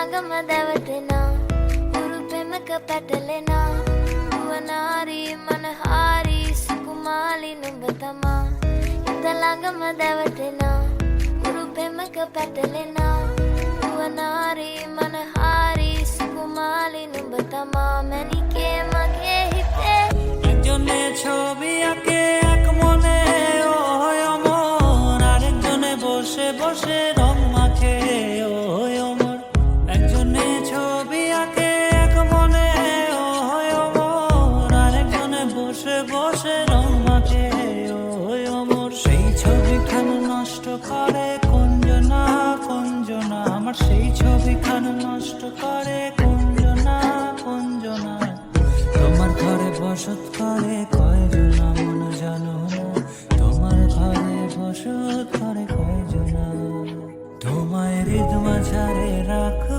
ළඟම දැවටෙනා උරු පෙමක පැටලෙනා නුවනාරී මනහාරී සුකුමාලි නුඹ තමා හිත ළඟම දැවටෙනා උරු පෙමක පැටලෙනා නුවනාරී මනහාරී සුකුමාලි නුඹ තමා මැණිකේ මගේ හිතේ একজনে ছবি আঁকে এক মনে ওই অমর, আরেকজনে বসে বসে রং মাখে ওই অমর। একজনে ছবি আঁকে এক মনে ওই অমর, আরেকজনে বসে বসে রং মাখে ওই অমর। সেই ছবিখান নষ্ট করে কুঞ্জনা কুঞ্জনা, আমার সেই ছবিখান নষ্ট করে কুঞ্জনা কুঞ্জনা। তোমার ঘরে বসত করে কয়জনা মন জানো না, তোমার ঘরে বসত করে কয়জনা। তোমায় হৃদ মাঝারে রাখো